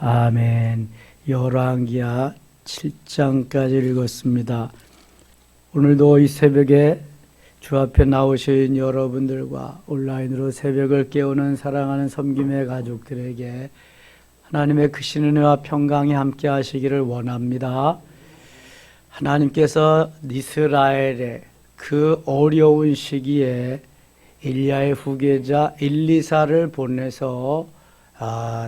아멘. 열왕기하 7장까지 읽었습니다. 오늘도 이 새벽에 주 앞에 나오신 여러분들과 온라인으로 새벽을 깨우는 사랑하는 섬김의 가족들에게 하나님의 크신 은혜와 평강이 함께 하시기를 원합니다. 하나님께서 이스라엘의 그 어려운 시기에 엘리야의 후계자 엘리사를 보내서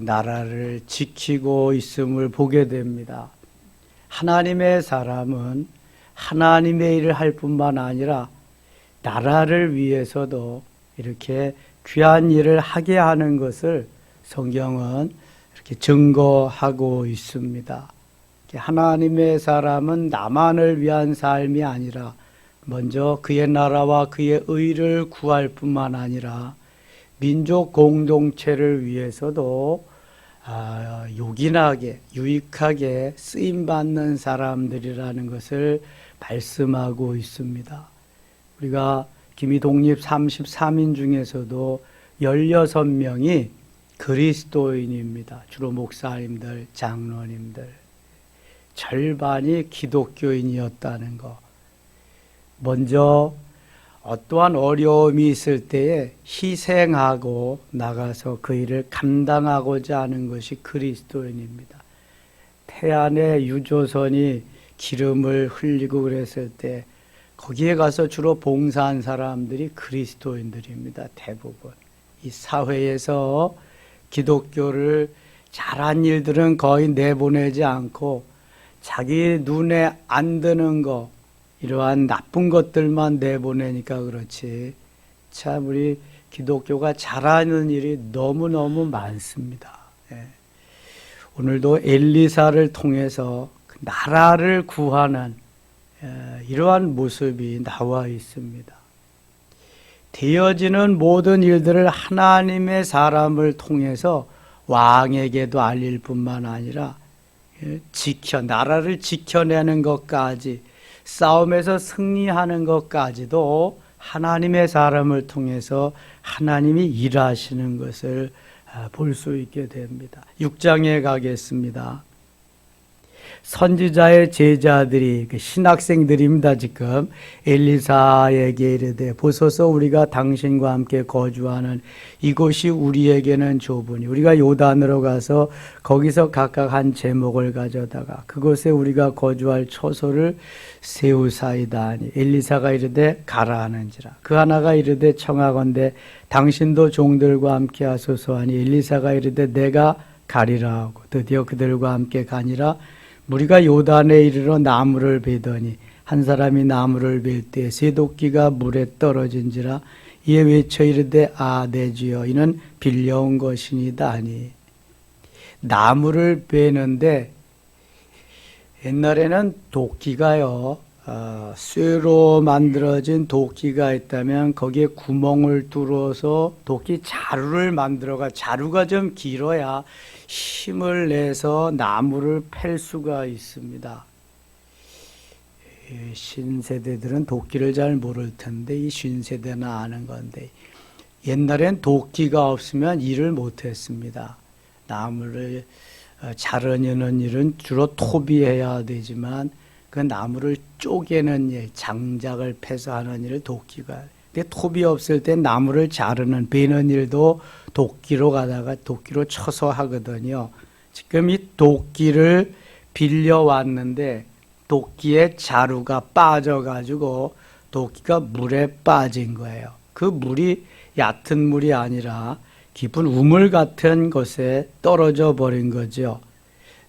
나라를 지키고 있음을 보게 됩니다. 하나님의 사람은 하나님의 일을 할 뿐만 아니라 나라를 위해서도 이렇게 귀한 일을 하게 하는 것을 성경은 이렇게 증거하고 있습니다. 하나님의 사람은 나만을 위한 삶이 아니라 먼저 그의 나라와 그의 의를 구할 뿐만 아니라 민족 공동체를 위해서도 요긴하게 유익하게 쓰임받는 사람들이라는 것을 말씀하고 있습니다. 우리가 기미 독립 33인 중에서도 16명이 그리스도인입니다. 주로 목사님들, 장로님들. 절반이 기독교인이었다는 것. 먼저 어떠한 어려움이 있을 때에 희생하고 나가서 그 일을 감당하고자 하는 것이 그리스도인입니다. 태안의 유조선이 기름을 흘리고 그랬을 때 거기에 가서 주로 봉사한 사람들이 그리스도인들입니다. 대부분. 이 사회에서 기독교를 잘한 일들은 거의 내보내지 않고 자기 눈에 안 드는 거, 이러한 나쁜 것들만 내보내니까 그렇지. 참 우리 기독교가 잘하는 일이 너무너무 많습니다. 오늘도 엘리사를 통해서 나라를 구하는 이러한 모습이 나와 있습니다. 되어지는 모든 일들을 하나님의 사람을 통해서 왕에게도 알릴 뿐만 아니라 나라를 지켜내는 것까지, 싸움에서 승리하는 것까지도 하나님의 사람을 통해서 하나님이 일하시는 것을 볼 수 있게 됩니다. 6장에 가겠습니다. 선지자의 제자들이 신학생들입니다. 지금 엘리사에게 이르되 보소서 우리가 당신과 함께 거주하는 이곳이 우리에게는 좁으니 우리가 요단으로 가서 거기서 각각 한 제목을 가져다가 그곳에 우리가 거주할 처소를 세우사이다 하니 엘리사가 이르되 가라 하는지라. 그 하나가 이르되 청하건대 당신도 종들과 함께 하소서 하니 엘리사가 이르되 내가 가리라 하고 드디어 그들과 함께 가니라. 무리가 요단에 이르러 나무를 베더니 한 사람이 나무를 벨 때 쇠도끼가 물에 떨어진지라. 이에 외쳐 이르되 내 주여 이는 빌려온 것이니이다 하니. 나무를 베는데 옛날에는 도끼가요 쇠로 만들어진 도끼가 있다면 거기에 구멍을 뚫어서 도끼 자루를 만들어가, 자루가 좀 길어야 힘을 내서 나무를 팰 수가 있습니다. 신세대들은 도끼를 잘 모를 텐데 이 신세대는 아는 건데 옛날엔 도끼가 없으면 일을 못했습니다. 나무를 자르는 일은 주로 토비해야 되지만 그 나무를 쪼개는 일, 장작을 패서 하는 일을 도끼가. 근데 톱이 없을 때 나무를 자르는, 베는 일도 도끼로 가다가 도끼로 쳐서 하거든요. 지금 이 도끼를 빌려왔는데 도끼에 자루가 빠져가지고 도끼가 물에 빠진 거예요. 그 물이 얕은 물이 아니라 깊은 우물 같은 곳에 떨어져 버린 거죠.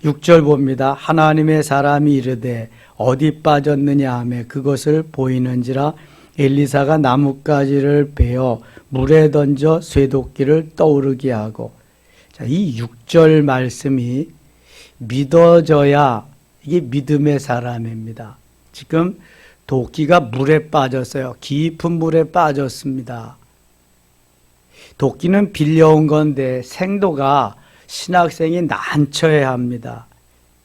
6절 봅니다. 하나님의 사람이 이르되 어디 빠졌느냐 하며 그것을 보이는지라. 엘리사가 나뭇가지를 베어 물에 던져 쇠도끼를 떠오르게 하고. 이 6절 말씀이 믿어져야 이게 믿음의 사람입니다. 지금 도끼가 물에 빠졌어요. 깊은 물에 빠졌습니다. 도끼는 빌려온 건데 생도가 신학생이 난처해 합니다.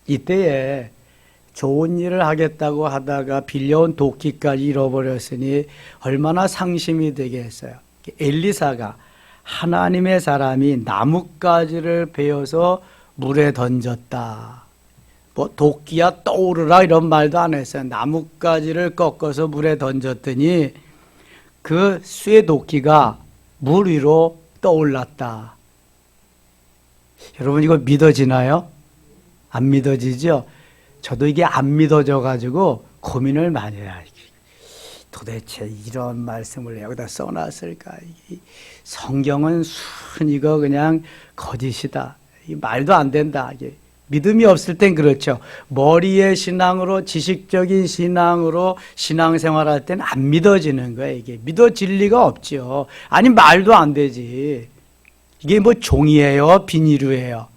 이때에 좋은 일을 하겠다고 하다가 빌려온 도끼까지 잃어버렸으니 얼마나 상심이 되겠어요. 엘리사가 하나님의 사람이 나뭇가지를 베어서 물에 던졌다. 뭐 도끼야 떠오르라 이런 말도 안 했어요. 나뭇가지를 꺾어서 물에 던졌더니 그 쇠 도끼가 물 위로 떠올랐다. 여러분 이거 믿어지나요? 안 믿어지죠? 저도 이게 안 믿어져 가지고 고민을 많이 해요. 도대체 이런 말씀을 여기다 써놨을까? 성경은 순이거 그냥 거짓이다. 이 말도 안 된다. 이게 믿음이 없을 땐 그렇죠. 머리의 신앙으로, 지식적인 신앙으로 신앙생활할 땐 안 믿어지는 거예요. 이게 믿어질 리가 없죠. 아니 말도 안 되지. 이게 뭐 종이에요, 비닐이에요.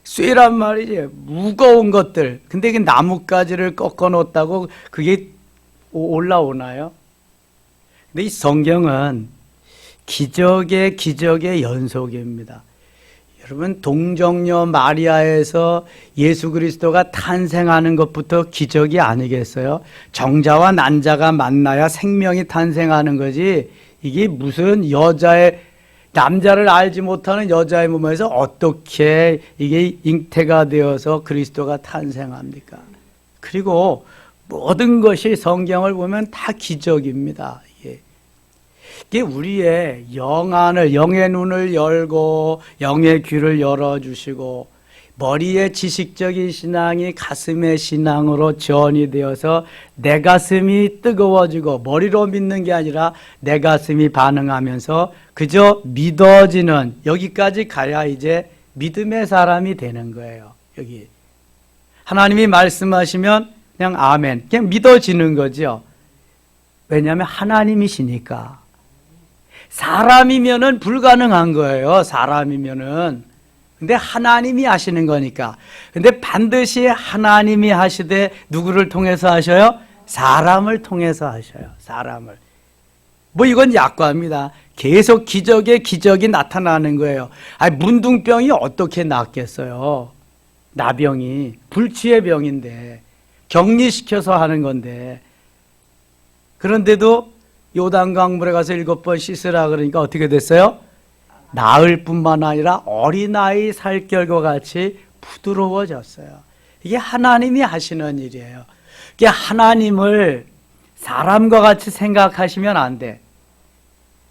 쇠란 말이지. 무거운 것들. 근데 그 나뭇가지를 꺾어 놓았다고 그게 올라오나요? 근데 이 성경은 기적의 연속입니다. 여러분 동정녀 마리아에서 예수 그리스도가 탄생하는 것부터 기적이 아니겠어요? 정자와 난자가 만나야 생명이 탄생하는 거지. 이게 무슨 남자를 알지 못하는 여자의 몸에서 어떻게 이게 잉태가 되어서 그리스도가 탄생합니까? 그리고 모든 것이 성경을 보면 다 기적입니다. 이게 우리의 영의 눈을 열고 영의 귀를 열어주시고 머리의 지식적인 신앙이 가슴의 신앙으로 전이 되어서 내 가슴이 뜨거워지고 머리로 믿는 게 아니라 내 가슴이 반응하면서 그저 믿어지는 여기까지 가야 이제 믿음의 사람이 되는 거예요. 여기 하나님이 말씀하시면 그냥 아멘, 그냥 믿어지는 거죠. 왜냐하면 하나님이시니까. 사람이면은 불가능한 거예요. 사람이면은. 근데 하나님이 하시는 거니까. 근데 반드시 하나님이 하시되 누구를 통해서 하셔요? 사람을 통해서 하셔요. 사람을. 뭐 이건 약과입니다. 계속 기적이 나타나는 거예요. 아니 문둥병이 어떻게 낫겠어요? 나병이 불치의 병인데 격리시켜서 하는 건데, 그런데도 요단강물에 가서 7번 씻으라 그러니까 어떻게 됐어요? 나을 뿐만 아니라 어린아이 살결과 같이 부드러워졌어요. 이게 하나님이 하시는 일이에요. 이게 하나님을 사람과 같이 생각하시면 안 돼.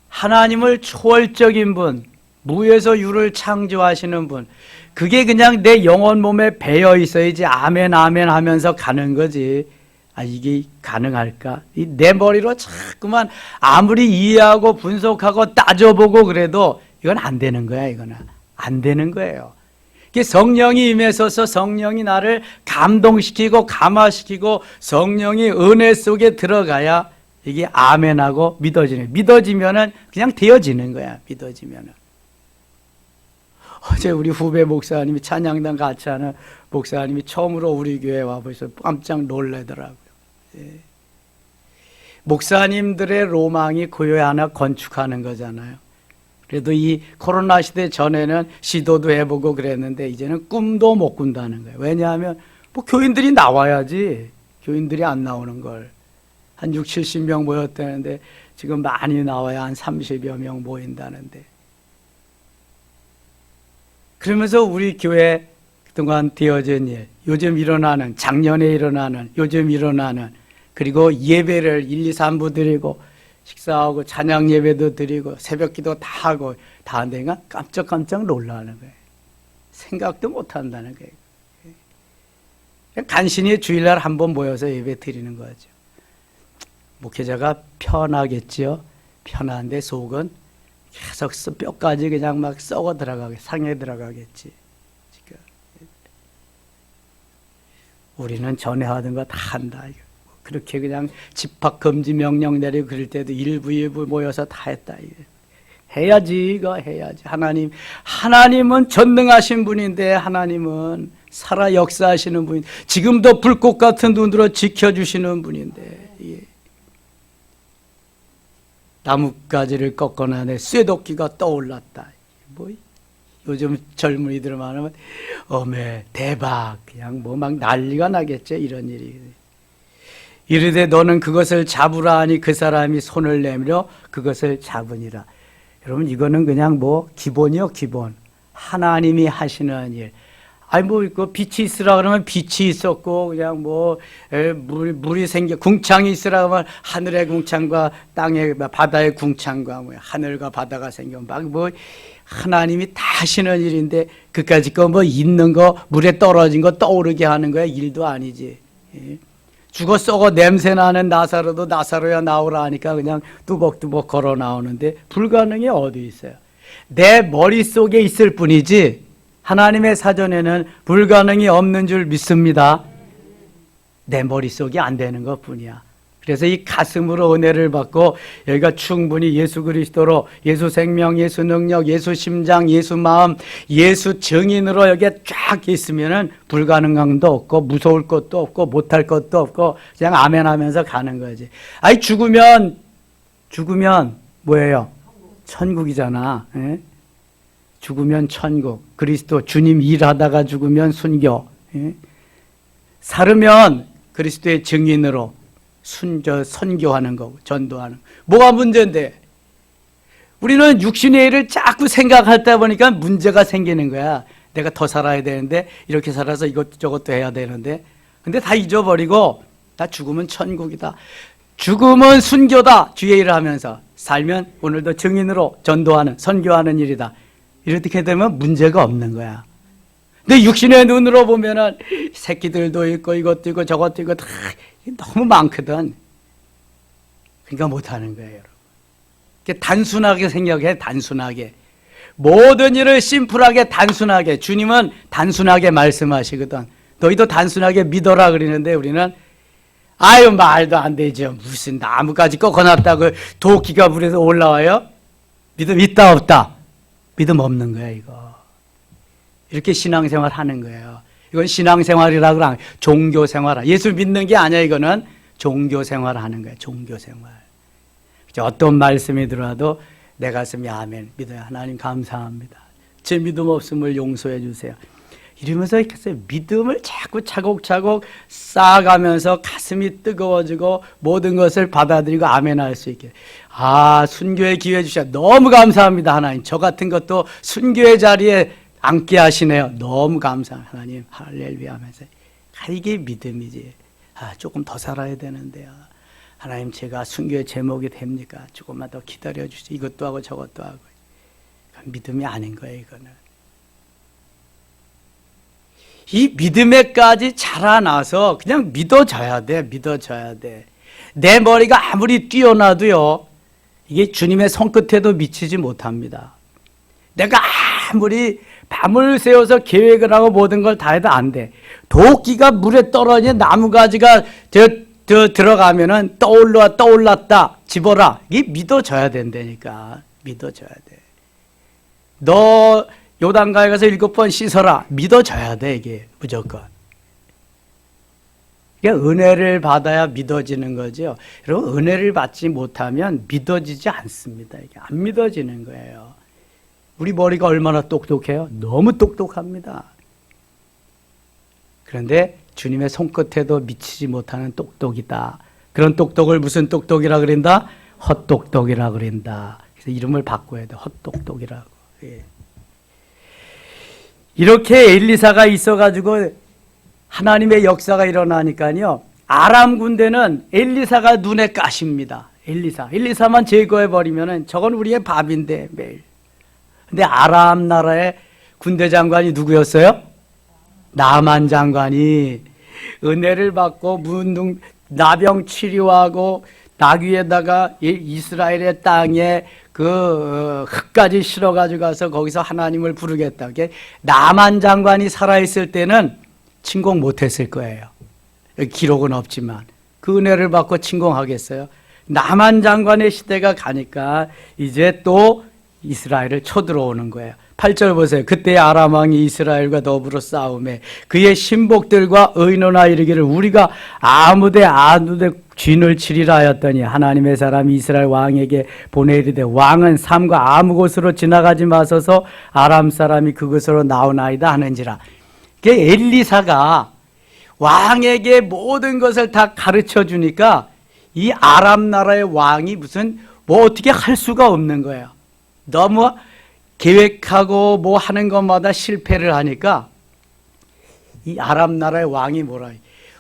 하나님을 초월적인 분, 무에서 유를 창조하시는 분, 그게 그냥 내 영혼 몸에 배어 있어야지 아멘 아멘 하면서 가는 거지. 아, 이게 가능할까? 내 머리로 자꾸만 아무리 이해하고 분석하고 따져보고 그래도 이건 안 되는 거야. 이거는 안 되는 거예요. 이게 성령이 임해서서 성령이 나를 감동시키고 감화시키고 성령이 은혜 속에 들어가야 이게 아멘하고 믿어지면은 그냥 되어지는 거야. 믿어지면은. 어제 우리 후배 목사님이 찬양단 같이 하는 목사님이 처음으로 우리 교회에 와보셔서 깜짝 놀라더라고요. 예. 목사님들의 로망이 교회 하나 건축하는 거잖아요. 그래도 이 코로나 시대 전에는 시도도 해보고 그랬는데 이제는 꿈도 못 꾼다는 거예요. 왜냐하면 뭐 교인들이 나와야지. 교인들이 안 나오는 걸. 한 60, 70명 모였다는데 지금 많이 나와야 한 30여 명 모인다는데. 그러면서 우리 교회 그동안 되어진 일, 요즘 일어나는, 작년에 일어나는, 요즘 일어나는, 그리고 예배를 1, 2, 3부 드리고 식사하고 찬양 예배도 드리고 새벽 기도 다 하고 다 한다니까 깜짝 놀라는 거예요. 생각도 못 한다는 거예요. 간신히 주일날 한번 모여서 예배 드리는 거죠. 목회자가 편하겠지요. 편한데 속은 계속 뼈까지 그냥 막 썩어 들어가게, 상해 들어가겠지. 지금 우리는 전에 하던 거 다 한다. 그렇게 그냥 집합 금지 명령 내리고 그럴 때도 일부 모여서 다 했다. 해야지, 이거 해야지. 하나님은 전능하신 분인데, 하나님은 살아 역사하시는 분인데, 지금도 불꽃 같은 눈으로 지켜주시는 분인데, 예. 나뭇가지를 꺾어내 쇠도끼가 떠올랐다. 뭐 요즘 젊은이들 말하면 어메 대박, 그냥 뭐 막 난리가 나겠죠. 이런 일이. 이르되 너는 그것을 잡으라 하니 그 사람이 손을 내밀어 그것을 잡으니라. 여러분 이거는 그냥 뭐 기본이요, 기본. 하나님이 하시는 일. 아니 그 빛이 있으라 그러면 빛이 있었고, 그냥 물이 생겨 궁창이 있으라 그러면 하늘의 궁창과 땅의 바다의 궁창과 하늘과 바다가 생겨 하나님이 다 하시는 일인데, 그까짓 거 있는 거 물에 떨어진 거 떠오르게 하는 거야 일도 아니지. 죽어 썩어 냄새 나는 나사로도 나사로야 나오라 하니까 그냥 뚜벅뚜벅 걸어 나오는데, 불가능이 어디 있어요? 내 머릿속에 있을 뿐이지 하나님의 사전에는 불가능이 없는 줄 믿습니다. 내 머릿속이 안 되는 것 뿐이야. 그래서 이 가슴으로 은혜를 받고 여기가 충분히 예수 그리스도로, 예수 생명, 예수 능력, 예수 심장, 예수 마음, 예수 증인으로 여기에 쫙 있으면은 불가능한 것도 없고 무서울 것도 없고 못할 것도 없고 그냥 아멘 하면서 가는 거지. 아니 죽으면 뭐예요? 천국이잖아. 예? 죽으면 천국, 그리스도 주님 일하다가 죽으면 순교, 예? 살으면 그리스도의 증인으로 선교하는 거고 전도하는 거. 뭐가 문제인데? 우리는 육신의 일을 자꾸 생각하다 보니까 문제가 생기는 거야. 내가 더 살아야 되는데, 이렇게 살아서 이것저것도 해야 되는데, 근데 다 잊어버리고 나 죽으면 천국이다, 죽으면 순교다, 주의 일을 하면서 살면 오늘도 증인으로 전도하는 선교하는 일이다, 이렇게 되면 문제가 없는 거야. 근데 육신의 눈으로 보면은 새끼들도 있고 이것도 있고 저것도 있고 다 너무 많거든. 그러니까 못하는 거예요, 여러분. 단순하게 생각해. 단순하게 모든 일을 심플하게 단순하게. 주님은 단순하게 말씀하시거든. 너희도 단순하게 믿어라 그러는데 우리는 아유 말도 안 되죠. 무슨 나무까지 꺾어놨다고 도끼가 물에서 올라와요? 믿음 있다 없다? 믿음 없는 거야 이거. 이렇게 신앙생활 하는 거예요. 이건 신앙생활이라고 그러는 거예요. 종교생활. 예수 믿는 게 아니야. 이거는 종교생활 하는 거예요. 종교생활. 어떤 말씀이 들어와도 내 가슴이 아멘 믿어요. 하나님 감사합니다. 제 믿음 없음을 용서해 주세요. 이러면서 믿음을 자꾸 차곡차곡 쌓아가면서 가슴이 뜨거워지고 모든 것을 받아들이고 아멘할 수 있게. 아, 순교의 기회 주셔서 너무 감사합니다. 하나님 저 같은 것도 순교의 자리에 앉게 하시네요. 너무 감사합니다. 하나님 할렐루야 하면서. 이게 믿음이지. 아, 조금 더 살아야 되는데요. 하나님 제가 순교의 제목이 됩니까? 조금만 더 기다려주시죠. 이것도 하고 저것도 하고. 믿음이 아닌 거예요 이거는. 이 믿음에까지 자라나서 그냥 믿어져야 돼. 믿어져야 돼. 내 머리가 아무리 뛰어나도요, 이게 주님의 손끝에도 미치지 못합니다. 내가 아무리 밤을 새워서 계획을 하고 모든 걸 다 해도 안 돼. 도끼가 물에 떨어진 나무가지가 들어가면은 떠올랐다 집어라. 이게 믿어져야 된다니까. 믿어져야 돼. 너 요단강에 가서 7번 씻어라. 믿어져야 돼 이게 무조건. 이게 은혜를 받아야 믿어지는 거죠. 여러분 은혜를 받지 못하면 믿어지지 않습니다. 이게 안 믿어지는 거예요. 우리 머리가 얼마나 똑똑해요? 너무 똑똑합니다. 그런데 주님의 손끝에도 미치지 못하는 똑똑이다. 그런 똑똑을 무슨 똑똑이라 그런다? 헛똑똑이라 그런다. 그래서 이름을 바꿔야 돼. 헛똑똑이라고. 예. 이렇게 엘리사가 있어가지고 하나님의 역사가 일어나니까요, 아람 군대는 엘리사가 눈에 까십니다. 엘리사만 제거해버리면은 저건 우리의 밥인데 매일. 근데 아람 나라의 군대 장관이 누구였어요? 나만 장관이 은혜를 받고 나병 치료하고 나귀에다가 이스라엘의 땅에 그 흙까지 실어가지고 가서 거기서 하나님을 부르겠다. 나만 장관이 살아있을 때는 침공 못했을 거예요. 기록은 없지만 그 은혜를 받고 침공하겠어요? 나만 장관의 시대가 가니까 이제 또 이스라엘을 쳐들어오는 거예요. 8절 보세요. 그때 아람 왕이 이스라엘과 더불어 싸움에 그의 신복들과 의논하 이르기를 우리가 아무데 진을 치리라 하였더니 하나님의 사람이 이스라엘 왕에게 보내이르되 왕은 삼가 아무 곳으로 지나가지 마소서 아람 사람이 그곳으로 나오나이다 하는지라. 엘리사가 왕에게 모든 것을 다 가르쳐 주니까 이 아람 나라의 왕이 무슨 어떻게 할 수가 없는 거예요. 너무 계획하고 뭐 하는 것마다 실패를 하니까 이 아랍 나라의 왕이 뭐라,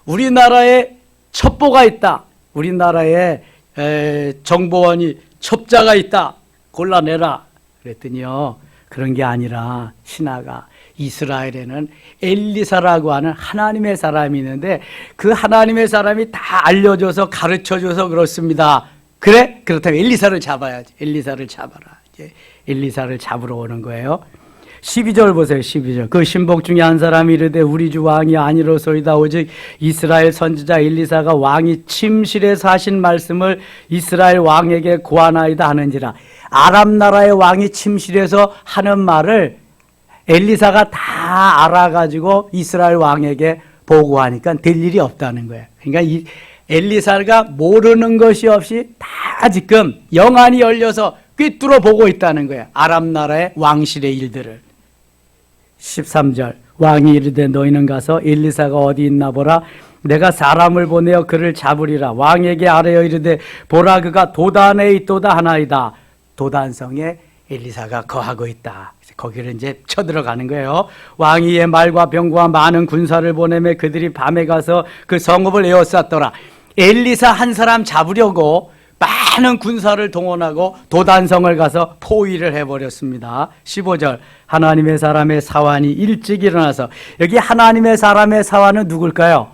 우리나라에 첩보가 있다, 우리나라에 정보원이 첩자가 있다, 골라내라 그랬더니요, 그런 게 아니라 신하가 이스라엘에는 엘리사라고 하는 하나님의 사람이 있는데 그 하나님의 사람이 다 알려줘서 가르쳐줘서 그렇습니다. 그래? 그렇다면 엘리사를 잡아야지. 엘리사를 잡아라. 이제 엘리사를 잡으러 오는 거예요. 12절 보세요. 12절. 그 신복 중에 한 사람이 이르되 우리 주 왕이 아니로소이다. 오직 이스라엘 선지자 엘리사가 왕이 침실에서 하신 말씀을 이스라엘 왕에게 고하나이다 하는지라. 아람 나라의 왕이 침실에서 하는 말을 엘리사가 다 알아가지고 이스라엘 왕에게 보고하니까 될 일이 없다는 거예요. 그러니까 이 엘리사가 모르는 것이 없이 다 지금 영안이 열려서 꿰뚫어 보고 있다는 거예요. 아람 나라의 왕실의 일들을. 13절. 왕이 이르되 너희는 가서 엘리사가 어디 있나 보라. 내가 사람을 보내어 그를 잡으리라. 왕에게 아뢰어 이르되 보라 그가 도단에 있도다 하나이다. 도단성에 엘리사가 거하고 있다. 거기를 이제 쳐들어가는 거예요. 왕이 이에 말과 병거와 많은 군사를 보내매 그들이 밤에 가서 그 성읍을 에워쌌더라. 엘리사 한 사람 잡으려고 많은 군사를 동원하고 도단성을 가서 포위를 해버렸습니다. 15절. 하나님의 사람의 사환이 일찍 일어나서, 여기 하나님의 사람의 사환은 누굴까요?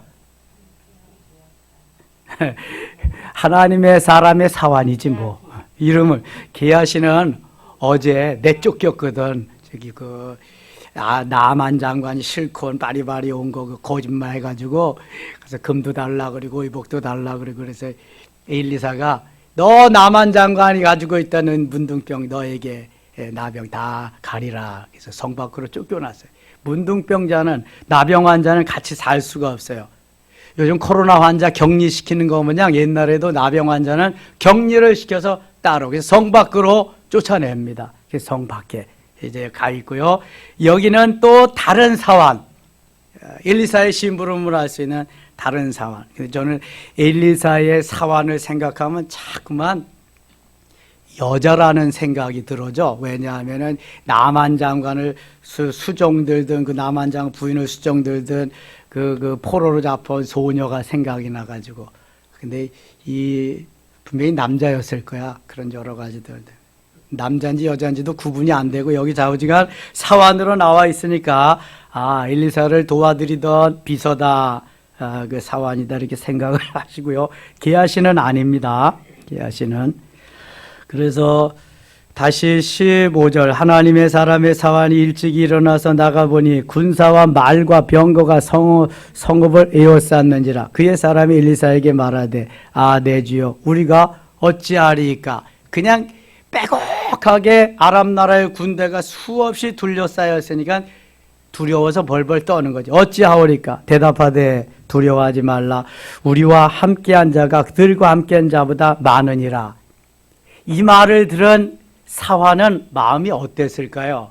하나님의 사람의 사환이지 뭐. 이름을 게하시는 어제 내쫓겼거든. 저기 나만 장관이 실컷 바리바리 온 거 거짓말 해가지고 그래서 금도 달라 그리고 의복도 달라 그리고 그래서 엘리사가 너 나만 장관이 가지고 있다는 문둥병 너에게 나병 다 가리라. 그래서 성 밖으로 쫓겨났어요. 문둥병자는 나병 환자는 같이 살 수가 없어요. 요즘 코로나 환자 격리시키는 거 뭐냐, 옛날에도 나병 환자는 격리를 시켜서 따로 그래서 성 밖으로 쫓아냅니다. 그래서 성 밖에 이제 가 있고요. 여기는 또 다른 사환, 엘리사의 심부름을 할 수 있는 다른 사환. 그래서 저는 엘리사의 사환을 생각하면 자꾸만 여자라는 생각이 들어죠. 왜냐하면은 나만 장관을 수종 들든 그 나만 장관 부인을 수종 들든 그 포로로 잡아온 소녀가 생각이 나가지고. 근데 분명히 남자였을 거야. 그런 여러 가지들. 남자인지 여자인지도 구분이 안 되고 여기 좌우지간 사환으로 나와 있으니까 엘리사를 도와드리던 비서다, 그 사환이다 이렇게 생각을 하시고요. 게하시는 아닙니다. 게하시는. 그래서 다시 15절. 하나님의 사람의 사환이 일찍 일어나서 나가보니 군사와 말과 병거가 성읍을 에워쌌는지라. 그의 사람이 엘리사에게 말하되 내 주여 우리가 어찌하리이까. 그냥 빼곡하게 아람 나라의 군대가 수없이 둘러싸였으니까 두려워서 벌벌 떠는 거죠. 어찌하오리까. 대답하되 두려워하지 말라. 우리와 함께한 자가 그들과 함께한 자보다 많으니라. 이 말을 들은 사환은 마음이 어땠을까요?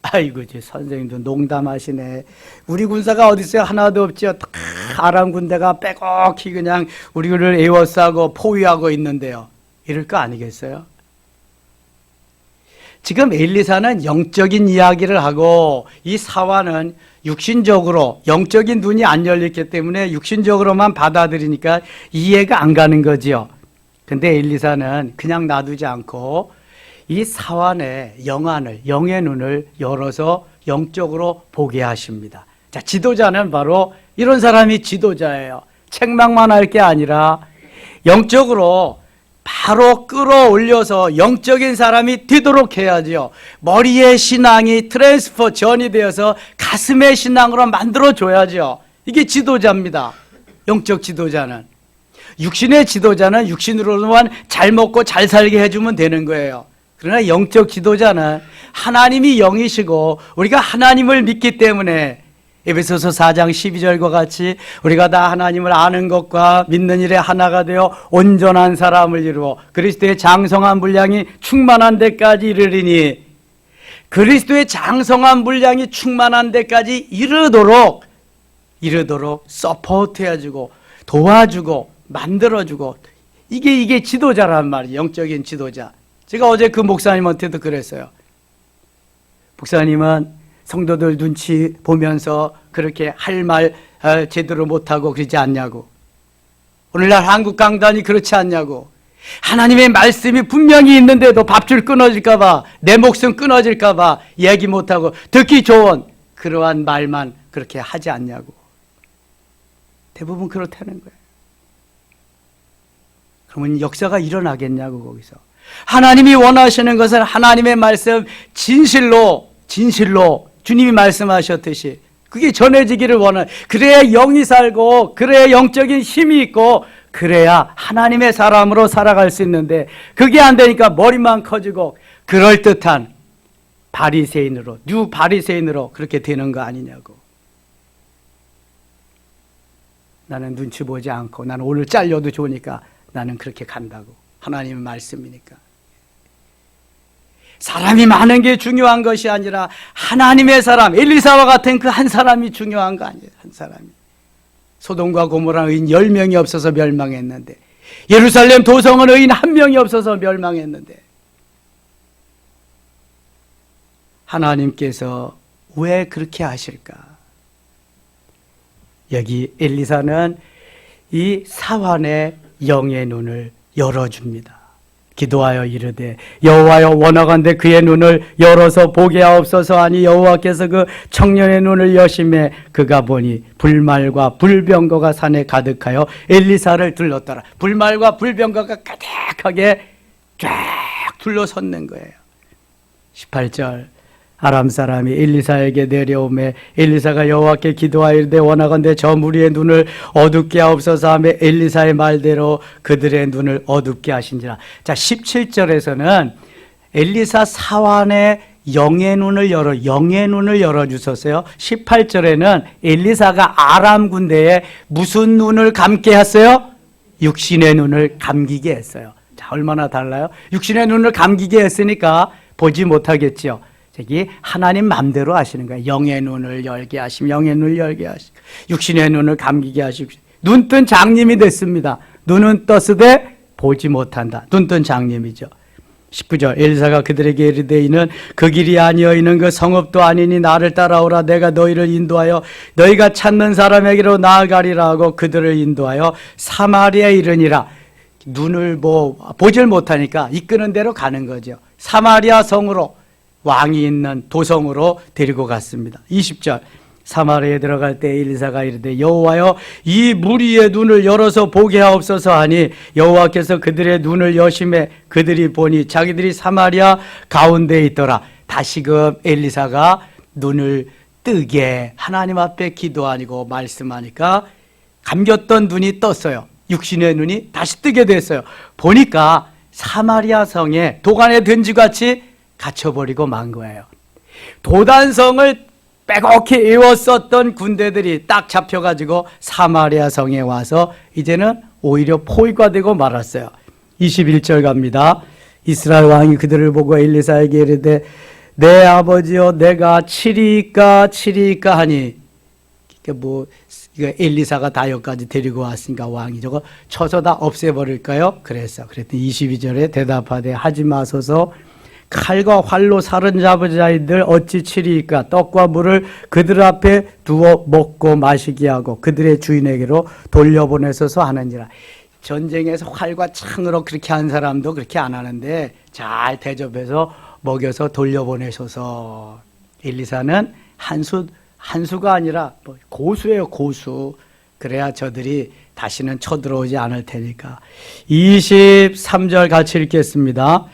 아이고, 선생님도 농담하시네. 우리 군사가 어디 있어요? 하나도 없지요. 다 아람 군대가 빼곡히 그냥 우리를 에워싸고 포위하고 있는데요. 이럴 거 아니겠어요? 지금 엘리사는 영적인 이야기를 하고 이 사환은 육신적으로 영적인 눈이 안 열렸기 때문에 육신적으로만 받아들이니까 이해가 안 가는 거지요. 근데 엘리사는 그냥 놔두지 않고 이 사환의 영안을, 영의 눈을 열어서 영적으로 보게 하십니다. 자, 지도자는 바로 이런 사람이 지도자예요. 책망만 할 게 아니라 영적으로 바로 끌어올려서 영적인 사람이 되도록 해야지요. 머리의 신앙이 트랜스퍼 전이 되어서 가슴의 신앙으로 만들어줘야죠. 이게 지도자입니다. 영적 지도자는. 육신의 지도자는 육신으로만 잘 먹고 잘 살게 해주면 되는 거예요. 그러나 영적 지도자는 하나님이 영이시고 우리가 하나님을 믿기 때문에 에베소서 4장 12절과 같이 우리가 다 하나님을 아는 것과 믿는 일에 하나가 되어 온전한 사람을 이루어 그리스도의 장성한 분량이 충만한 데까지 이르리니, 그리스도의 장성한 분량이 충만한 데까지 이르도록 서포트해주고 도와주고 만들어주고, 이게 지도자란 말이에요. 영적인 지도자. 제가 어제 그 목사님한테도 그랬어요. 목사님은 성도들 눈치 보면서 그렇게 할 말 제대로 못하고 그러지 않냐고. 오늘날 한국 강단이 그렇지 않냐고. 하나님의 말씀이 분명히 있는데도 밥줄 끊어질까봐, 내 목숨 끊어질까봐 얘기 못하고 듣기 좋은 그러한 말만 그렇게 하지 않냐고. 대부분 그렇다는 거예요. 그러면 역사가 일어나겠냐고. 거기서 하나님이 원하시는 것은 하나님의 말씀 진실로 주님이 말씀하셨듯이 그게 전해지기를 원하는, 그래야 영이 살고 그래야 영적인 힘이 있고 그래야 하나님의 사람으로 살아갈 수 있는데, 그게 안 되니까 머리만 커지고 그럴듯한 바리새인으로, 뉴 바리새인으로 그렇게 되는 거 아니냐고. 나는 눈치 보지 않고, 나는 오늘 잘려도 좋으니까 나는 그렇게 간다고. 하나님의 말씀이니까. 사람이 많은 게 중요한 것이 아니라 하나님의 사람, 엘리사와 같은 그 한 사람이 중요한 거 아니에요. 한 사람이. 소돔과 고모라 의인 10명이 없어서 멸망했는데, 예루살렘 도성은 의인 1명이 없어서 멸망했는데, 하나님께서 왜 그렇게 하실까? 여기 엘리사는 이 사환의 영의 눈을 열어줍니다. 기도하여 이르되 여호와여 원하건대 그의 눈을 열어서 보게 하옵소서 하니, 여호와께서 그 청년의 눈을 여심해 그가 보니 불말과 불병거가 산에 가득하여 엘리사를 둘렀더라. 불말과 불병거가 가득하게 쫙 둘러섰는 거예요. 18절 아람 사람이 엘리사에게 내려오매 엘리사가 여호와께 기도하여 이르되 원하건대 저 무리의 눈을 어둡게 하옵소서 하며 엘리사의 말대로 그들의 눈을 어둡게 하신지라. 자, 17절에서는 엘리사 사환의 영의 눈을 열어주셨어요. 18절에는 엘리사가 아람 군대에 무슨 눈을 감게 했어요? 육신의 눈을 감기게 했어요. 자, 얼마나 달라요? 육신의 눈을 감기게 했으니까 보지 못하겠지요. 저기 하나님 맘대로 하시는 거예요. 영의 눈을 열게 하시고, 영의 눈을 열게 하시고, 육신의 눈을 감기게 하시고, 눈뜬 장님이 됐습니다. 눈은 떴으되 보지 못한다. 눈뜬 장님이죠. 19절 엘리사가 그들에게 이르되 이는 그 길이 아니어이는 그 성읍도 아니니 나를 따라오라. 내가 너희를 인도하여 너희가 찾는 사람에게로 나아가리라 하고 그들을 인도하여 사마리아에 이르니라. 눈을 보질 못하니까 이끄는 대로 가는 거죠. 사마리아 성으로, 왕이 있는 도성으로 데리고 갔습니다. 20절 사마리아에 들어갈 때 엘리사가 이르되 여호와여 이 무리의 눈을 열어서 보게 하옵소서 하니, 여호와께서 그들의 눈을 여심해 그들이 보니 자기들이 사마리아 가운데에 있더라. 다시금 엘리사가 눈을 뜨게 하나님 앞에 기도하고 말씀하니까 감겼던 눈이 떴어요. 육신의 눈이 다시 뜨게 됐어요. 보니까 사마리아 성에 도간에 든지같이 갇혀버리고 만 거예요. 도단성을 빼곡히 에워썼던 군대들이 딱 잡혀가지고 사마리아 성에 와서 이제는 오히려 포위가 되고 말았어요. 21절 갑니다. 이스라엘 왕이 그들을 보고 엘리사에게 이르되 내 아버지여 내가 치리이까 하니, 이거 엘리사가 다 여기까지 데리고 왔으니까 왕이 저거 쳐서 다 없애버릴까요? 그랬더니 22절에 대답하되 하지 마소서. 칼과 활로 사로잡은 자들 어찌 치리이까? 떡과 물을 그들 앞에 두어 먹고 마시게 하고 그들의 주인에게로 돌려보내소서 하느니라. 전쟁에서 활과 창으로 그렇게 한 사람도 그렇게 안 하는데 잘 대접해서 먹여서 돌려보내소서. 엘리사는 한수가 아니라 고수예요, 고수. 그래야 저들이 다시는 쳐들어오지 않을 테니까. 23절 같이 읽겠습니다.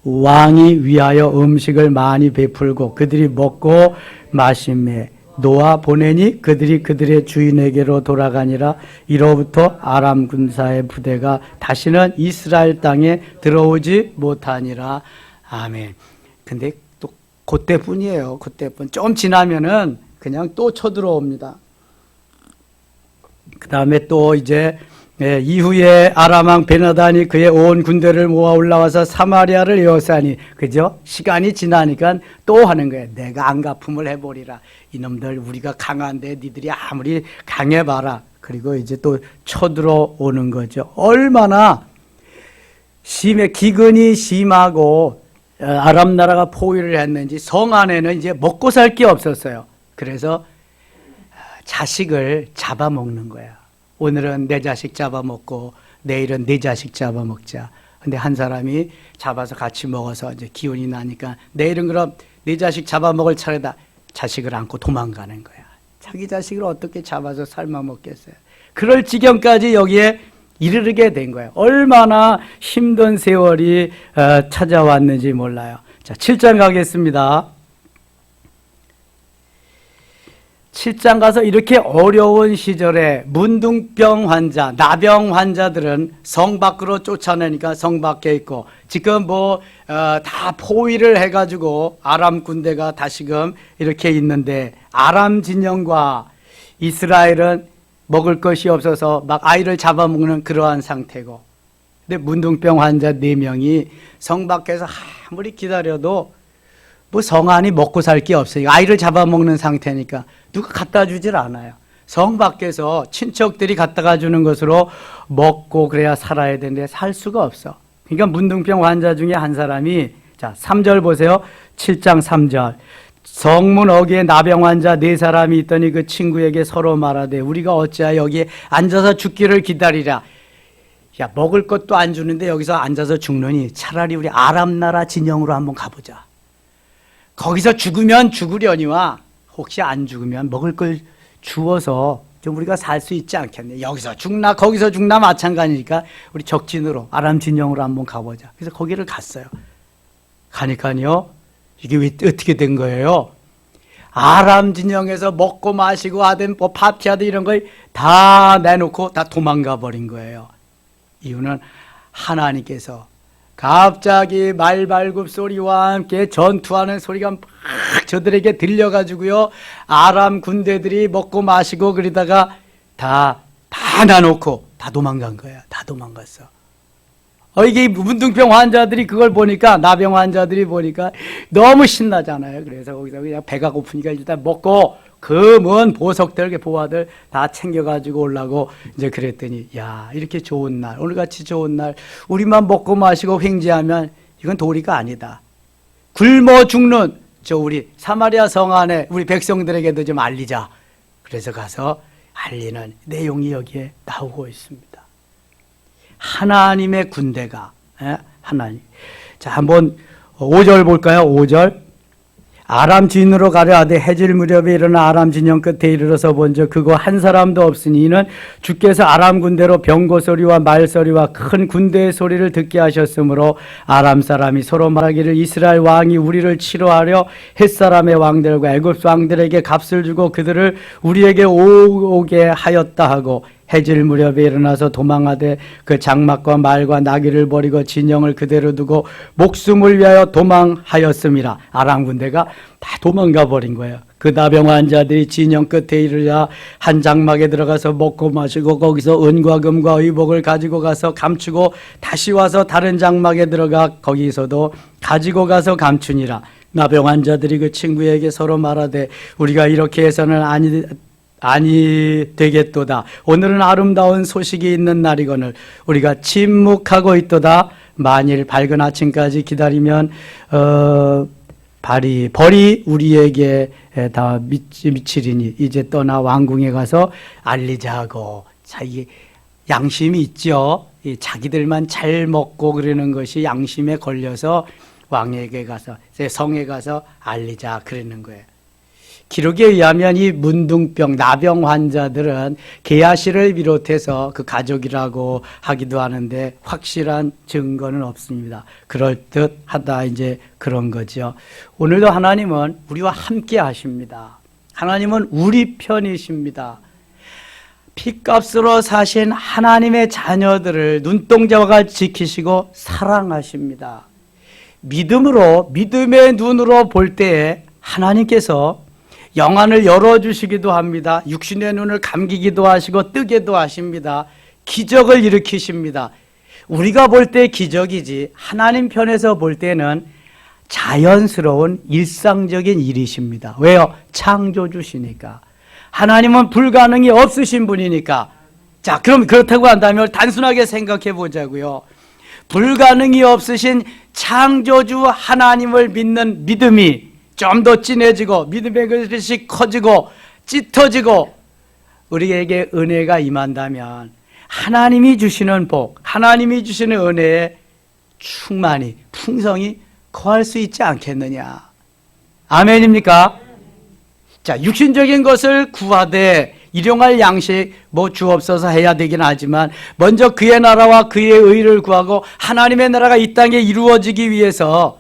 왕이 위하여 음식을 많이 베풀고 그들이 먹고 마시매 놓아 보내니 그들이 그들의 주인에게로 돌아가니라. 이로부터 아람 군사의 부대가 다시는 이스라엘 땅에 들어오지 못하니라. 아멘. 근데 또 그때뿐이에요. 그때뿐. 좀 지나면은 그냥 또 쳐들어옵니다. 그 다음에 또 이제 이후에 아람왕 베나단이 그의 온 군대를 모아 올라와서 사마리아를 에워싸니, 그죠? 시간이 지나니까 또 하는 거예요. 내가 안갚음을 해보리라. 이놈들 우리가 강한데 니들이 아무리 강해봐라. 그리고 이제 또 쳐들어오는 거죠. 얼마나 기근이 심하고 아람 나라가 포위를 했는지 성 안에는 이제 먹고 살 게 없었어요. 그래서 자식을 잡아먹는 거야. 오늘은 내 자식 잡아먹고 내일은 내 자식 잡아먹자. 근데 한 사람이 잡아서 같이 먹어서 이제 기운이 나니까 내일은 그럼 내 자식 잡아먹을 차례다. 자식을 안고 도망가는 거야. 자기 자식을 어떻게 잡아서 삶아 먹겠어요. 그럴 지경까지 여기에 이르게 된 거예요. 얼마나 힘든 세월이 찾아왔는지 몰라요. 자, 7장 가겠습니다. 7장 가서 이렇게 어려운 시절에 문둥병 환자, 나병 환자들은 성 밖으로 쫓아내니까 성 밖에 있고, 지금 다 포위를 해가지고 아람 군대가 다시금 이렇게 있는데, 아람 진영과 이스라엘은 먹을 것이 없어서 막 아이를 잡아먹는 그러한 상태고, 근데 문둥병 환자 4명이 성 밖에서 아무리 기다려도 성 안이 먹고 살 게 없어요. 아이를 잡아먹는 상태니까 누가 갖다 주질 않아요. 성 밖에서 친척들이 갖다가 주는 것으로 먹고 그래야 살아야 되는데 살 수가 없어. 그러니까 문둥병 환자 중에 한 사람이, 자, 3절 보세요. 7장 3절. 성문 어귀에 나병 환자 4사람이 있더니 그 친구에게 서로 말하되 우리가 어찌하여 여기에 앉아서 죽기를 기다리랴. 야, 먹을 것도 안 주는데 여기서 앉아서 죽느니 차라리 우리 아람 나라 진영으로 한번 가보자. 거기서 죽으면 죽으려니와 혹시 안 죽으면 먹을 걸 주어서 좀 우리가 살 수 있지 않겠네. 여기서 죽나 거기서 죽나 마찬가지니까 우리 적진으로 아람 진영으로 한번 가보자. 그래서 거기를 갔어요. 가니까요, 이게 왜 어떻게 된 거예요? 아람 진영에서 먹고 마시고 하든 파티하든 이런 걸 다 내놓고 다 도망가 버린 거예요. 이유는 하나님께서 갑자기 말발굽 소리와 함께 전투하는 소리가 막 저들에게 들려가지고요, 아람 군대들이 먹고 마시고 그러다가 다 놔놓고 다 도망간 거야. 다 도망갔어. 이게 문둥병 환자들이 그걸 보니까, 나병 환자들이 보니까 너무 신나잖아요. 그래서 거기서 그냥 배가 고프니까 일단 먹고 그 먼 보석들, 보화들 다 챙겨가지고 오려고 이제 그랬더니, 야, 이렇게 좋은 날, 오늘같이 좋은 날, 우리만 먹고 마시고 횡재하면 이건 도리가 아니다. 굶어 죽는 우리 사마리아 성 안에 우리 백성들에게도 좀 알리자. 그래서 가서 알리는 내용이 여기에 나오고 있습니다. 하나님의 군대가, 하나님. 자, 한번 5절 볼까요? 5절. 아람 진으로 가려 하되 해질 무렵에 일어나 아람 진영 끝에 이르러서 본즉 그거 한 사람도 없으니 이는 주께서 아람 군대로 병거 소리와 말 소리와 큰 군대의 소리를 듣게 하셨으므로 아람 사람이 서로 말하기를 이스라엘 왕이 우리를 치료하려 햇사람의 왕들과 애굽 왕들에게 값을 주고 그들을 우리에게 오게 하였다 하고, 해질 무렵에 일어나서 도망하되 그 장막과 말과 나귀를 버리고 진영을 그대로 두고 목숨을 위하여 도망하였음이라. 아람 군대가 다 도망가 버린 거예요. 그 나병 환자들이 진영 끝에 이르자 한 장막에 들어가서 먹고 마시고 거기서 은과 금과 의복을 가지고 가서 감추고 다시 와서 다른 장막에 들어가 거기서도 가지고 가서 감추니라. 나병 환자들이 그 친구에게 서로 말하되 우리가 이렇게 해서는 아니 되겠도다. 오늘은 아름다운 소식이 있는 날이거늘 우리가 침묵하고 있도다. 만일 밝은 아침까지 기다리면 벌이 우리에게 다 미치리니 이제 떠나 왕궁에 가서 알리자 하고. 자기 양심이 있죠. 자기들만 잘 먹고 그러는 것이 양심에 걸려서 왕에게 가서, 성에 가서 알리자 그러는 거예요. 기록에 의하면 이 문둥병, 나병 환자들은 게하시를 비롯해서 그 가족이라고 하기도 하는데 확실한 증거는 없습니다. 그럴듯하다, 이제 그런 거죠. 오늘도 하나님은 우리와 함께 하십니다. 하나님은 우리 편이십니다. 피값으로 사신 하나님의 자녀들을 눈동자와 같이 지키시고 사랑하십니다. 믿음으로, 믿음의 눈으로 볼 때에 하나님께서 영안을 열어주시기도 합니다. 육신의 눈을 감기기도 하시고 뜨게도 하십니다. 기적을 일으키십니다. 우리가 볼 때 기적이지 하나님 편에서 볼 때는 자연스러운 일상적인 일이십니다. 왜요? 창조주시니까. 하나님은 불가능이 없으신 분이니까. 자, 그럼 그렇다고 한다면 단순하게 생각해 보자고요. 불가능이 없으신 창조주 하나님을 믿는 믿음이 좀 더 진해지고 믿음의 그릇이 커지고 짙어지고 우리에게 은혜가 임한다면 하나님이 주시는 복, 하나님이 주시는 은혜에 충만히 풍성이 거할 수 있지 않겠느냐. 아멘입니까? 자, 육신적인 것을 구하되 일용할 양식 주옵소서 해야 되긴 하지만 먼저 그의 나라와 그의 의를 구하고 하나님의 나라가 이 땅에 이루어지기 위해서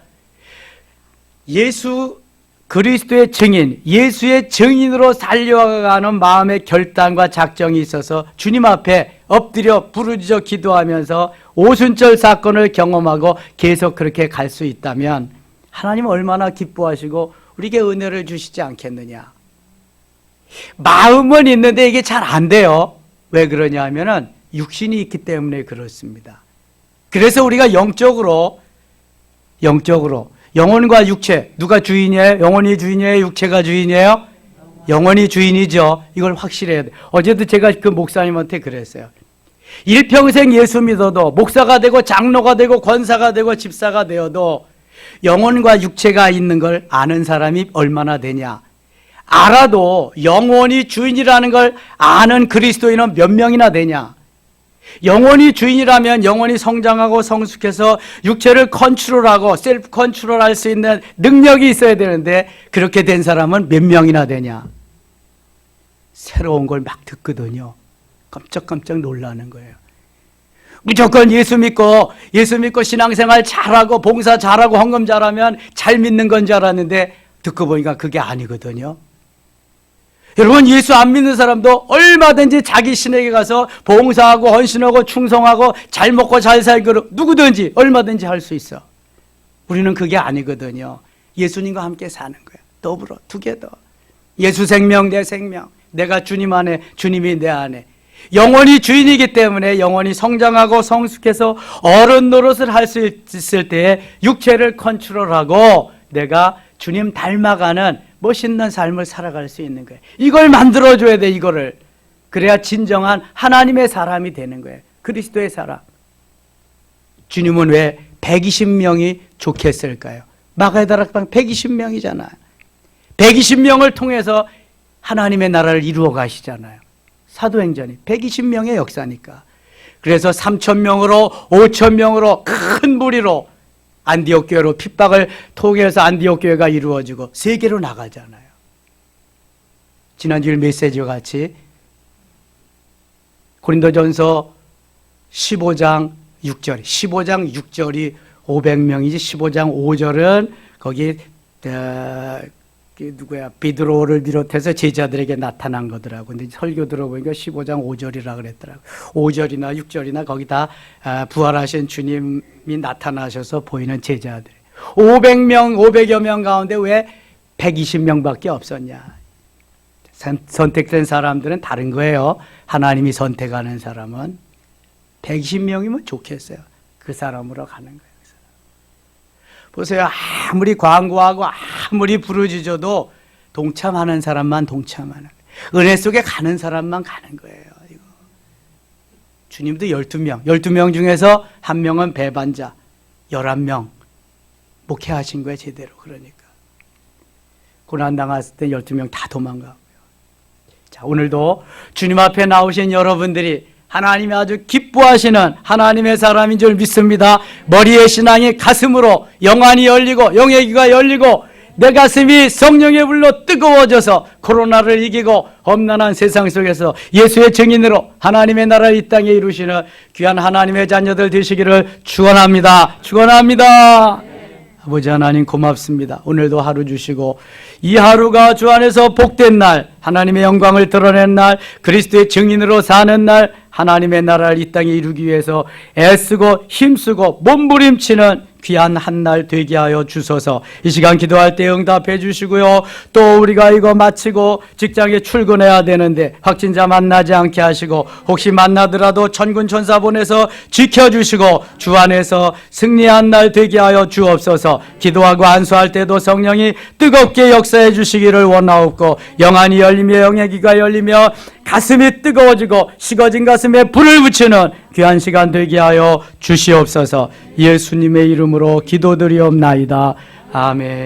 예수 그리스도의 증인, 예수의 증인으로 살려가는 마음의 결단과 작정이 있어서 주님 앞에 엎드려 부르짖어 기도하면서 오순절 사건을 경험하고 계속 그렇게 갈 수 있다면 하나님 얼마나 기뻐하시고 우리에게 은혜를 주시지 않겠느냐. 마음은 있는데 이게 잘 안 돼요. 왜 그러냐 하면은 육신이 있기 때문에 그렇습니다. 그래서 우리가 영적으로 영혼과 육체, 누가 주인이에요? 영혼이 주인이에요? 육체가 주인이에요? 영혼이 주인이죠. 이걸 확실해야 돼요. 어제도 제가 그 목사님한테 그랬어요. 일평생 예수 믿어도 목사가 되고 장로가 되고 권사가 되고 집사가 되어도 영혼과 육체가 있는 걸 아는 사람이 얼마나 되냐. 알아도 영혼이 주인이라는 걸 아는 그리스도인은 몇 명이나 되냐. 영혼이 주인이라면 영혼이 성장하고 성숙해서 육체를 컨트롤하고 셀프 컨트롤할 수 있는 능력이 있어야 되는데 그렇게 된 사람은 몇 명이나 되냐. 새로운 걸 막 듣거든요. 깜짝깜짝 놀라는 거예요. 무조건 예수 믿고 신앙생활 잘하고 봉사 잘하고 헌금 잘하면 잘 믿는 건 줄 알았는데 듣고 보니까 그게 아니거든요. 여러분, 예수 안 믿는 사람도 얼마든지 자기 신에게 가서 봉사하고 헌신하고 충성하고 잘 먹고 잘 살고 누구든지 얼마든지 할 수 있어. 우리는 그게 아니거든요. 예수님과 함께 사는 거야. 더불어 투게더. 예수 생명 내 생명. 내가 주님 안에, 주님이 내 안에. 영혼이 주인이기 때문에 영혼이 성장하고 성숙해서 어른 노릇을 할 수 있을 때에 육체를 컨트롤하고 내가 주님 닮아가는 멋있는 삶을 살아갈 수 있는 거예요. 이걸 만들어줘야 돼, 이거를. 그래야 진정한 하나님의 사람이 되는 거예요. 그리스도의 사람. 주님은 왜 120명이 좋겠을까요? 마가의 다락방 120명이잖아요. 120명을 통해서 하나님의 나라를 이루어 가시잖아요. 사도행전이 120명의 역사니까. 그래서 3,000명으로 5,000명으로 큰 무리로 안디옥 교회로 핍박을 통해서 안디옥 교회가 이루어지고 세계로 나가잖아요. 지난주일 메시지와 같이 고린도전서 15장 6절이 500명이지 15장 5절은 거기 베드로를 비롯해서 제자들에게 나타난 거더라고. 근데 설교 들어보니까 15장 5절이라 그랬더라고. 5절이나 6절이나 거기 다 부활하신 주님이 나타나셔서 보이는 제자들. 500명, 500여 명 가운데 왜 120명밖에 없었냐. 선택된 사람들은 다른 거예요. 하나님이 선택하는 사람은 120명이면 좋겠어요. 그 사람으로 가는 거예요. 보세요. 아무리 광고하고 아무리 부르짖어도 동참하는 사람만 동참하는 거예요. 은혜 속에 가는 사람만 가는 거예요. 이거. 주님도 12명 중에서 한 명은 배반자, 11명 목회하신 거예요. 제대로. 그러니까 고난당했을 때 12명 다 도망가고요. 자, 오늘도 주님 앞에 나오신 여러분들이 하나님이 아주 기뻐하시는 하나님의 사람인 줄 믿습니다. 머리의 신앙이 가슴으로 영안이 열리고 영의 귀가 열리고 내 가슴이 성령의 불로 뜨거워져서 코로나를 이기고 험난한 세상 속에서 예수의 증인으로 하나님의 나라를 이 땅에 이루시는 귀한 하나님의 자녀들 되시기를 축원합니다. 축원합니다. 아버지 하나님 고맙습니다. 오늘도 하루 주시고 이 하루가 주 안에서 복된 날, 하나님의 영광을 드러낸 날, 그리스도의 증인으로 사는 날, 하나님의 나라를 이 땅에 이루기 위해서 애쓰고 힘쓰고 몸부림치는 귀한 한 날 되게 하여 주소서. 이 시간 기도할 때 응답해 주시고요. 또 우리가 이거 마치고 직장에 출근해야 되는데 확진자 만나지 않게 하시고 혹시 만나더라도 천군 천사 보내서 지켜주시고 주 안에서 승리한 날 되게 하여 주옵소서. 기도하고 안수할 때도 성령이 뜨겁게 역사해 주시기를 원하옵고 영안이 열리며 영의 귀가 열리며 가슴이 뜨거워지고 식어진 가슴에 불을 붙이는 귀한 시간 되게 하여 주시옵소서. 예수님의 이름으로 기도드리옵나이다. 아멘.